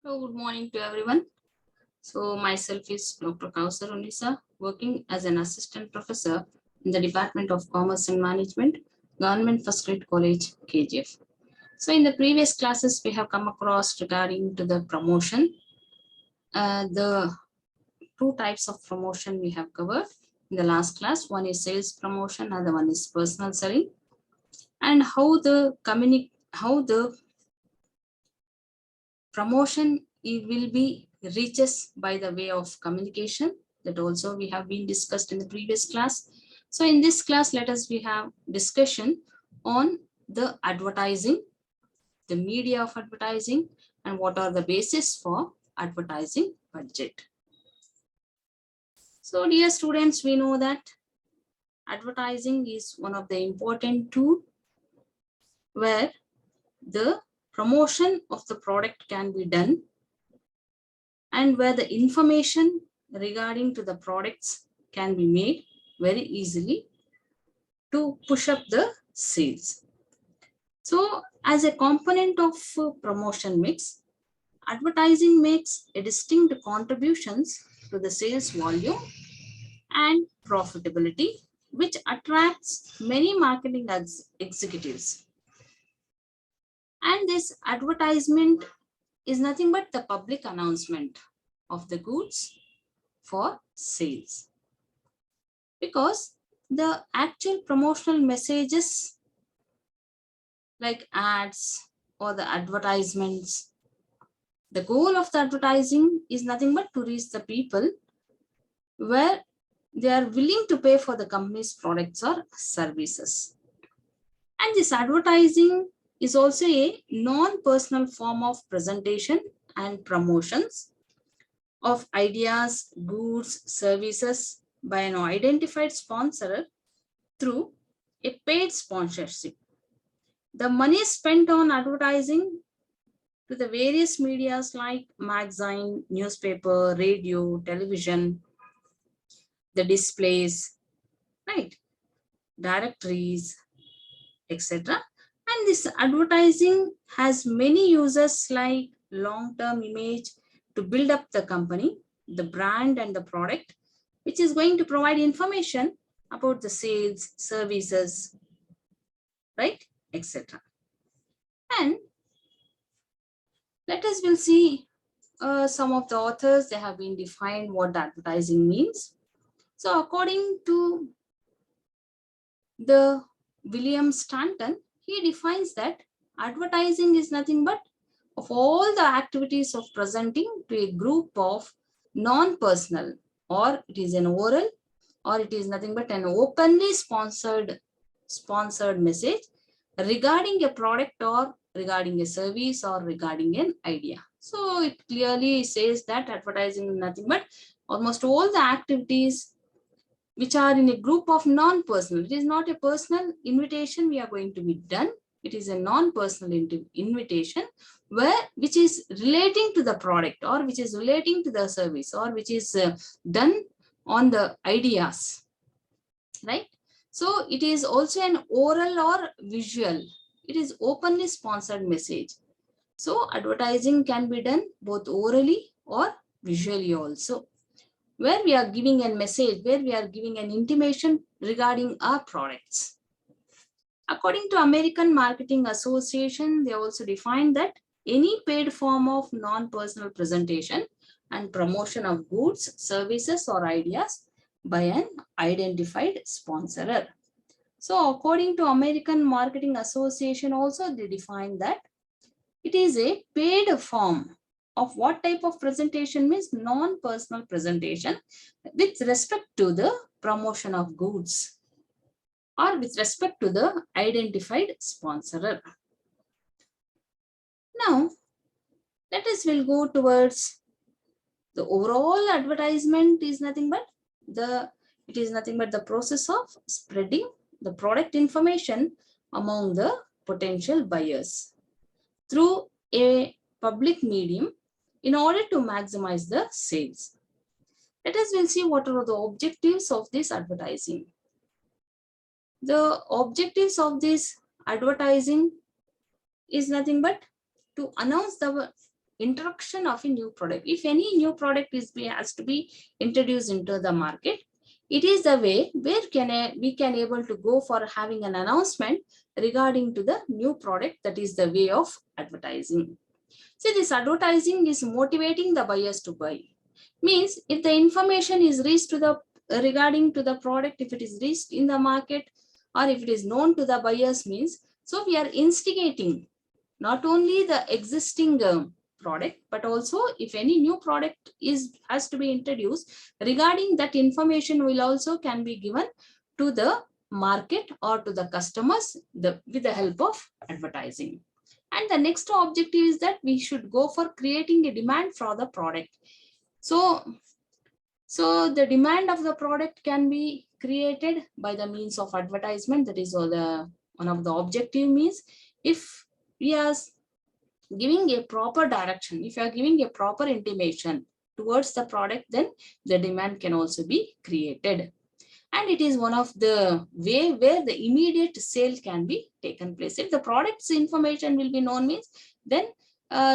Good morning to everyone. So myself is Dr. Kausar Unnisa, working as an assistant professor in the Department of Commerce and Management, Government First Grade College, KGF. So in the previous classes, we have come across regarding to the promotion. The two types of promotion we have covered in the last class. One is sales promotion, other one is personal selling, and how the promotion it will be reaches by the way of communication. That also we have been discussed in the previous class. So in this class, we have discussion on the advertising, the media of advertising, and what are the basis for advertising budget. So dear students, we know that advertising is one of the important tool where the promotion of the product can be done and where the information regarding to the products can be made very easily to push up the sales. So as a component of promotion mix, advertising makes a distinct contributions to the sales volume and profitability, which attracts many marketing executives. And this advertisement is nothing but the public announcement of the goods for sales. Because the actual promotional messages like ads or the advertisements, the goal of the advertising is nothing but to reach the people where they are willing to pay for the company's products or services. And this advertising is also a non-personal form of presentation and promotions of ideas, goods, services by an identified sponsor through a paid sponsorship. The money spent on advertising to the various medias like magazine, newspaper, radio, television, the displays, right, directories, etc. And this advertising has many uses like long-term image to build up the company, the brand and the product, which is going to provide information about the sales, services, right, etc. And we'll see some of the authors, they have been defined what advertising means. So according to the William Stanton, he defines that advertising is nothing but of all the activities of presenting to a group of non-personal, or it is an oral, or it is nothing but an openly sponsored message regarding a product or regarding a service or regarding an idea. So it clearly says that advertising is nothing but almost all the activities which are in a group of non-personal. It is not a personal invitation we are going to be done. It is a non-personal invitation which is relating to the product or which is relating to the service or which is done on the ideas, right? So it is also an oral or visual. It is openly sponsored message. So advertising can be done both orally or visually also, where we are giving a message, where we are giving an intimation regarding our products. According to American Marketing Association, they also define that any paid form of non-personal presentation and promotion of goods, services, or ideas by an identified sponsorer. So according to American Marketing Association also, they define that it is a paid form of what type of presentation means non-personal presentation with respect to the promotion of goods or with respect to the identified sponsorer. Now, we'll go towards the overall advertisement is nothing but the process of spreading the product information among the potential buyers through a public medium in order to maximize the sales. We'll see what are the objectives of this advertising. The objectives of this advertising is nothing but to announce the introduction of a new product. If any new product has to be introduced into the market, it is the way where we can able to go for having an announcement regarding to the new product. That is the way of advertising. See, this advertising is motivating the buyers to buy. Means if the information is reached to the regarding to the product, if it is reached in the market or if it is known to the buyers, means so we are instigating not only the existing product, but also if any new product has to be introduced, regarding that information will also can be given to the market or to the customers with the help of advertising. And the next objective is that we should go for creating a demand for the product. So the demand of the product can be created by the means of advertisement. That is all the one of the objective. Means if we are giving a proper direction, if you are giving a proper intimation towards the product, then the demand can also be created. And it is one of the way where the immediate sale can be taken place. If the product's information will be known, means then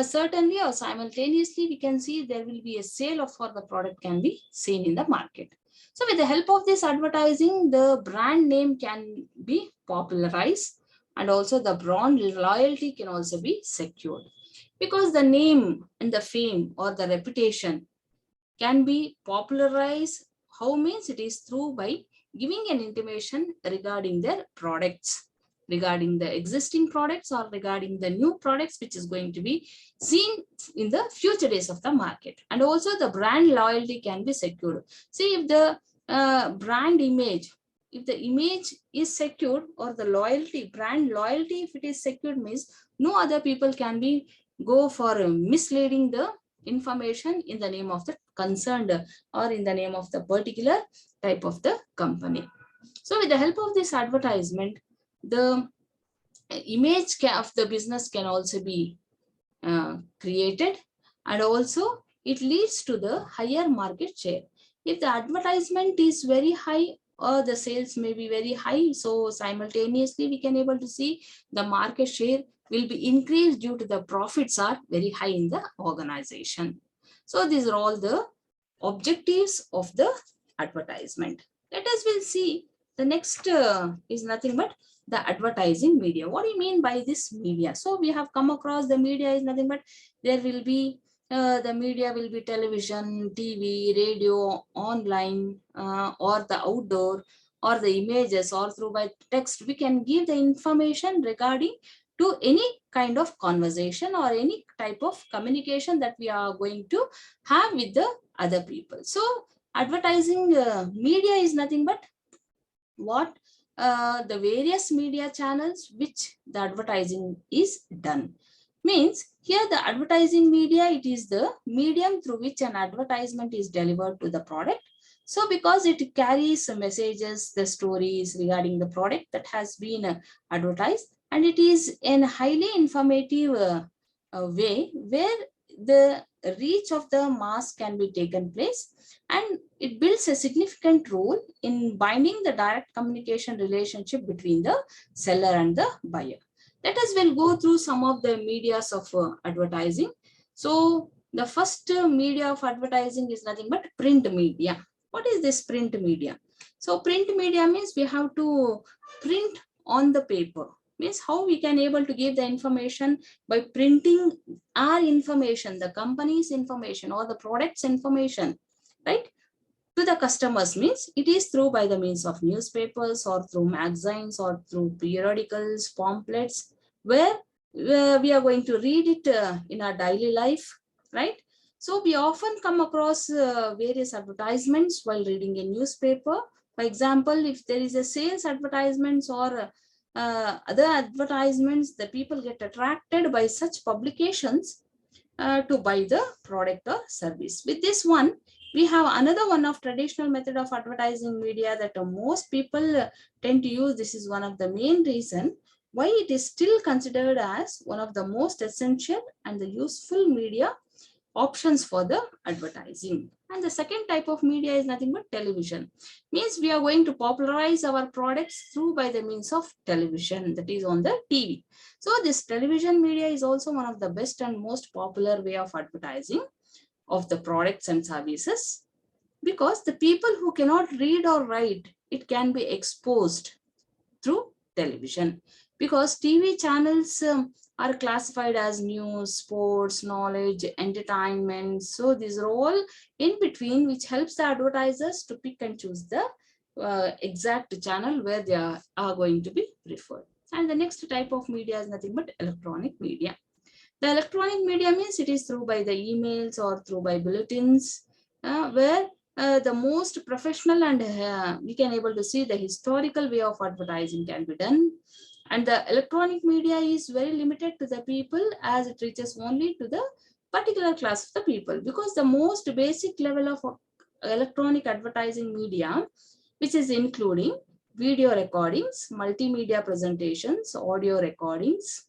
certainly or simultaneously we can see there will be a sale for the product can be seen in the market. So with the help of this advertising, the brand name can be popularized, and also the brand loyalty can also be secured, because the name and the fame or the reputation can be popularized. How? Means it is through by giving an intimation regarding their products, regarding the existing products or regarding the new products which is going to be seen in the future days of the market. And also the brand loyalty can be secured. See, if the brand image, if the image is secured, or the loyalty, brand loyalty, if it is secured, means no other people can be go for misleading the information in the name of the concerned or in the name of the particular type of the company. So with the help of this advertisement, the image of the business can also be created, and also it leads to the higher market share. If the advertisement is very high or the sales may be very high, so simultaneously we can able to see the market share will be increased due to the profits are very high in the organization. So these are all the objectives of the advertisement. Let us will see the next is nothing but the advertising media. What do you mean by this media? So we have come across the media is nothing but there will be the media will be television, TV, radio, online, or the outdoor, or the images, or through by text. We can give the information regarding to any kind of conversation or any type of communication that we are going to have with the other people. So advertising media is nothing but what the various media channels which the advertising is done. Means here the advertising media, it is the medium through which an advertisement is delivered to the product. So because it carries messages, the stories regarding the product that has been advertised, and it is in highly informative way where the reach of the mass can be taken place, and it builds a significant role in binding the direct communication relationship between the seller and the buyer. Let us will go through some of the medias of advertising. So the first media of advertising is nothing but print media. What is this print media? So print media means we have to print on the paper. Means how we can able to give the information by printing our information, the company's information or the product's information, right, to the customers. Means it is through by the means of newspapers or through magazines or through periodicals, pamphlets, where we are going to read it in our daily life, right? So we often come across various advertisements while reading a newspaper. For example, if there is a sales advertisements or other advertisements, the people get attracted by such publications to buy the product or service. With this one, we have another one of traditional method of advertising media that most people tend to use. This is one of the main reason why it is still considered as one of the most essential and the useful media options for the advertising. And the second type of media is nothing but television. Means we are going to popularize our products through by the means of television, that is on the TV. So this television media is also one of the best and most popular way of advertising of the products and services, because the people who cannot read or write, it can be exposed through television, because TV channels are classified as news, sports, knowledge, entertainment. So these are all in between, which helps the advertisers to pick and choose the exact channel where they are going to be referred. And the next type of media is nothing but electronic media. The electronic media means it is through by the emails or through by bulletins, where the most professional and we can able to see the historical way of advertising can be done. And the electronic media is very limited to the people, as it reaches only to the particular class of the people, because the most basic level of electronic advertising media, which is including video recordings, multimedia presentations, audio recordings,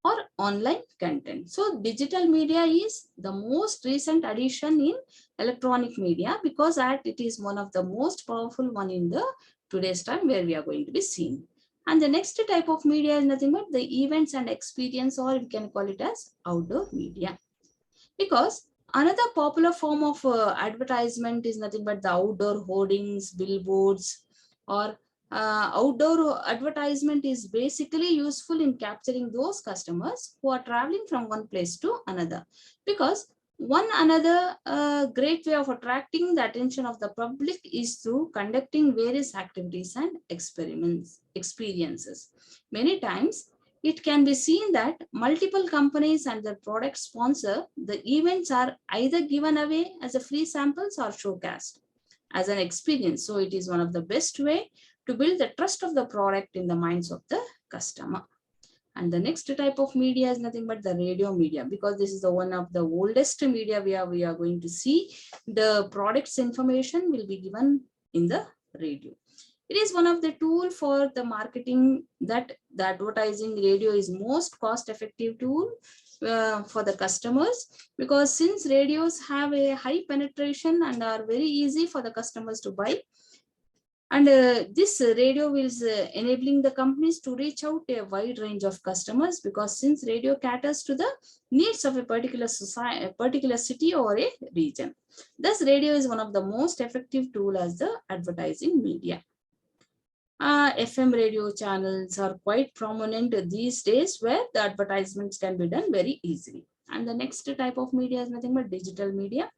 or online content. So digital media is the most recent addition in electronic media, because it is one of the most powerful one in the today's time where we are going to be seeing. And the next type of media is nothing but the events and experience, or we can call it as outdoor media. Because another popular form of advertisement is nothing but the outdoor hoardings, billboards, or outdoor advertisement is basically useful in capturing those customers who are traveling from one place to another. Because one another great way of attracting the attention of the public is through conducting various activities and experiences. Many times it can be seen that multiple companies and their product sponsor the events are either given away as a free samples or showcased as an experience. So it is one of the best way to build the trust of the product in the minds of the customer. And the next type of media is nothing but the radio media, because this is the one of the oldest media we are going to see. The product's information will be given in the radio. It is one of the tool for the marketing, that the advertising radio is most cost effective tool for the customers, because since radios have a high penetration and are very easy for the customers to buy. And this radio is enabling the companies to reach out to a wide range of customers, because since radio caters to the needs of a particular society, a particular city or a region. Thus, radio is one of the most effective tool as the advertising media. FM radio channels are quite prominent these days, where the advertisements can be done very easily. And the next type of media is nothing but digital media.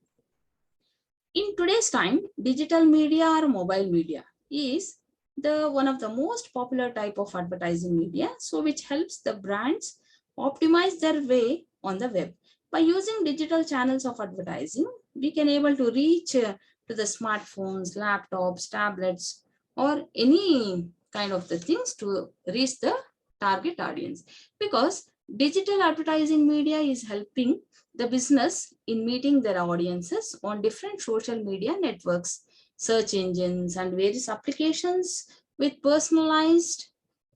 In today's time, digital media or mobile media is the one of the most popular type of advertising media, so which helps the brands optimize their way on the web. By using digital channels of advertising, we can able to reach to the smartphones, laptops, tablets, or any kind of the things to reach the target audience, because digital advertising media is helping the business in meeting their audiences on different social media networks, search engines, and various applications, with personalized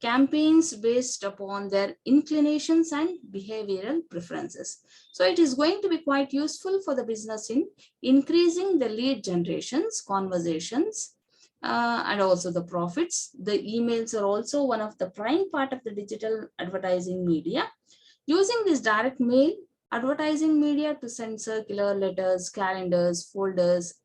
campaigns based upon their inclinations and behavioral preferences. So it is going to be quite useful for the business in increasing the lead generations, conversations, and also the profits. The emails are also one of the prime part of the digital advertising media. Using this direct mail advertising media to send circular letters, calendars, folders,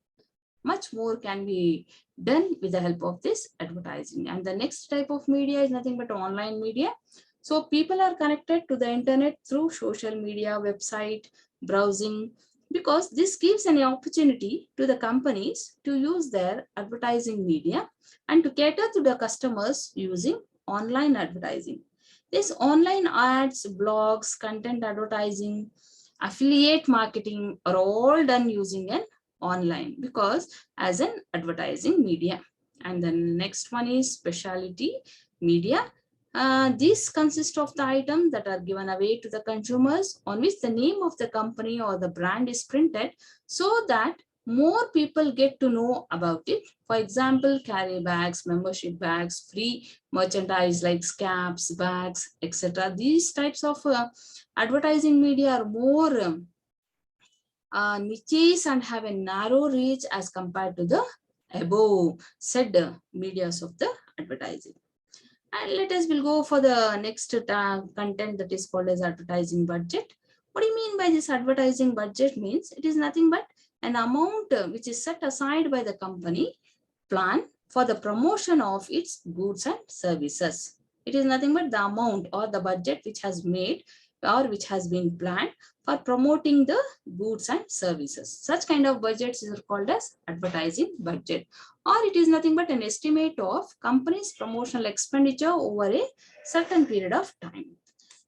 much more can be done with the help of this advertising. And the next type of media is nothing but online media. So people are connected to the internet through social media, website, browsing, because this gives an opportunity to the companies to use their advertising media and to cater to the customers using online advertising. This online ads, blogs, content advertising, affiliate marketing are all done using an online, because as an advertising media. And the next one is specialty media. These consist of the items that are given away to the consumers, on which the name of the company or the brand is printed, so that more people get to know about it. For example, carry bags, membership bags, free merchandise like caps, bags, etc. These types of advertising media are more niches and have a narrow reach as compared to the above said medias of the advertising. And let us will go for the next content that is called as advertising budget. What do you mean by this advertising budget? Means it is nothing but an amount which is set aside by the company plan for the promotion of its goods and services. It is nothing but the amount or the budget which has made or which has been planned for promoting the goods and services. Such kind of budgets are called as advertising budget, or it is nothing but an estimate of company's promotional expenditure over a certain period of time.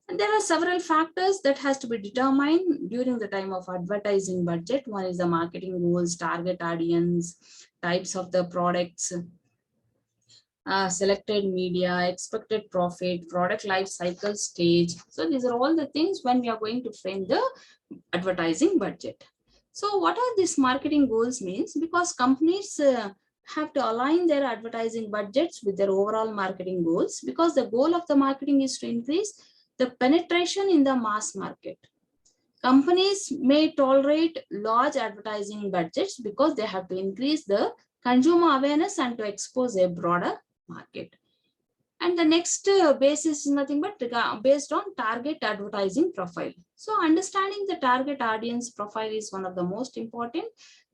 And there are several factors that has to be determined during the time of advertising budget. One is the marketing goals, target audience, types of the products, selected media, expected profit, product life cycle stage. So these are all the things when we are going to frame the advertising budget. So what are these marketing goals means? Because companies have to align their advertising budgets with their overall marketing goals, because the goal of the marketing is to increase the penetration in the mass market. Companies may tolerate large advertising budgets because they have to increase the consumer awareness and to expose a broader market. And the next basis is nothing but based on target advertising profile. So understanding the target audience profile is one of the most important,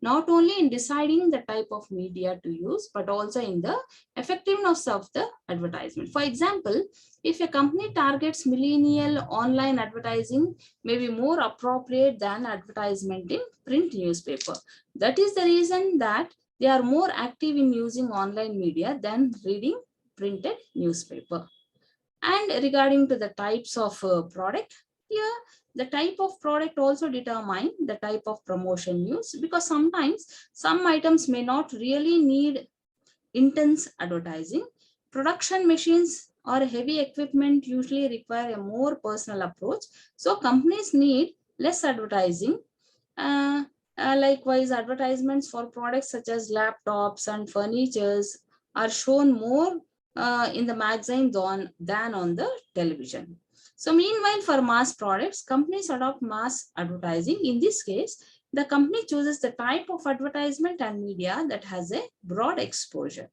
not only in deciding the type of media to use, but also in the effectiveness of the advertisement. For example, if a company targets millennial, online advertising may be more appropriate than advertisement in print newspaper. That is the reason that they are more active in using online media than reading printed newspaper. And regarding to the types of product, here the type of product also determine the type of promotion used, because sometimes some items may not really need intense advertising. Production machines or heavy equipment usually require a more personal approach, so companies need less advertising. Likewise, advertisements for products such as laptops and furnitures are shown more in the magazine than on the television. So meanwhile, for mass products, companies adopt mass advertising. In this case, the company chooses the type of advertisement and media that has a broad exposure.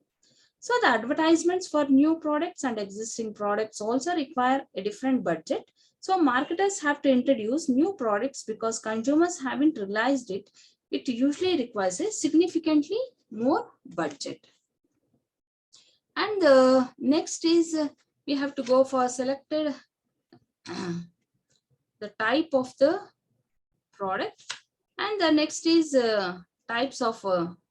So the advertisements for new products and existing products also require a different budget. So marketers have to introduce new products because consumers haven't realized it. It usually requires a significantly more budget. And the next is we have to go for selected the type of the product, and the next is types of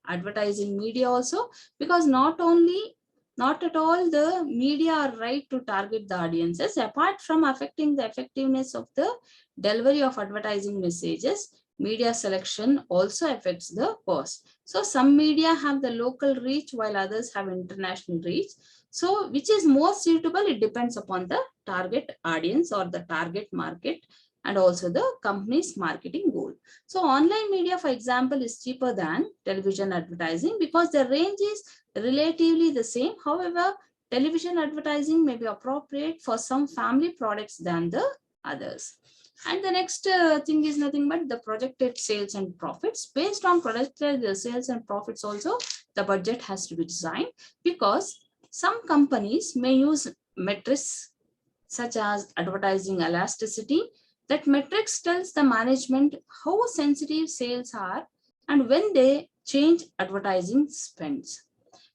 advertising media also, because not at all the media are right to target the audiences. Apart from affecting the effectiveness of the delivery of advertising messages, media selection also affects the cost. So some media have the local reach while others have international reach. So which is more suitable, it depends upon the target audience or the target market and also the company's marketing goal. So online media, for example, is cheaper than television advertising because the range is relatively the same. However, television advertising may be appropriate for some family products than the others. And the next thing is nothing but the projected sales and profits. Based on projected sales and profits also, the budget has to be designed, because some companies may use metrics such as advertising elasticity. That metrics tells the management how sensitive sales are and when they change advertising spends.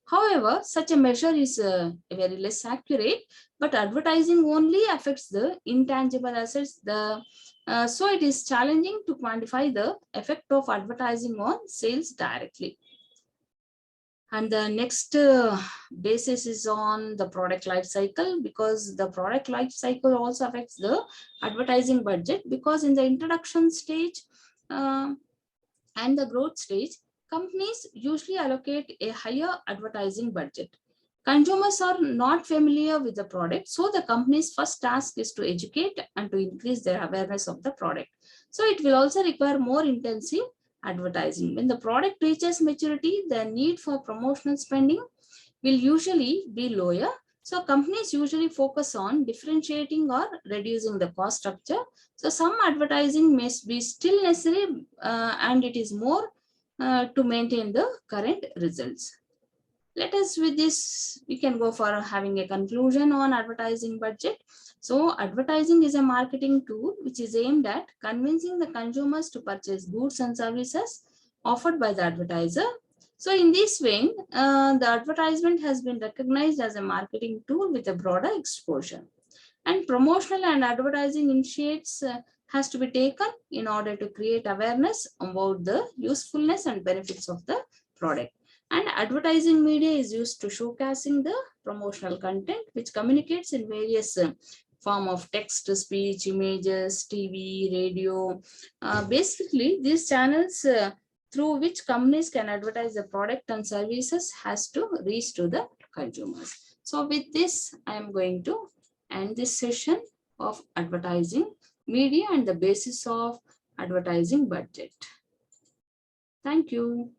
However, such a measure is very less accurate, but advertising only affects the intangible assets. So it is challenging to quantify the effect of advertising on sales directly. And the next basis is on the product life cycle, because the product life cycle also affects the advertising budget, because in the introduction stage and the growth stage, companies usually allocate a higher advertising budget. Consumers are not familiar with the product, so the company's first task is to educate and to increase their awareness of the product. So it will also require more intensive advertising. When the product reaches maturity, the need for promotional spending will usually be lower. So companies usually focus on differentiating or reducing the cost structure. So some advertising may be still necessary and it is more to maintain the current results. Let us with this, we can go for having a conclusion on advertising budget. So advertising is a marketing tool which is aimed at convincing the consumers to purchase goods and services offered by the advertiser. So in this vein, the advertisement has been recognized as a marketing tool with a broader exposure. And promotional and advertising initiates has to be taken in order to create awareness about the usefulness and benefits of the product. And advertising media is used to showcasing the promotional content, which communicates in various form of text, speech, images, TV, radio. Basically, these channels through which companies can advertise the product and services has to reach to the consumers. So with this, I am going to end this session of advertising media and the basis of advertising budget. Thank you.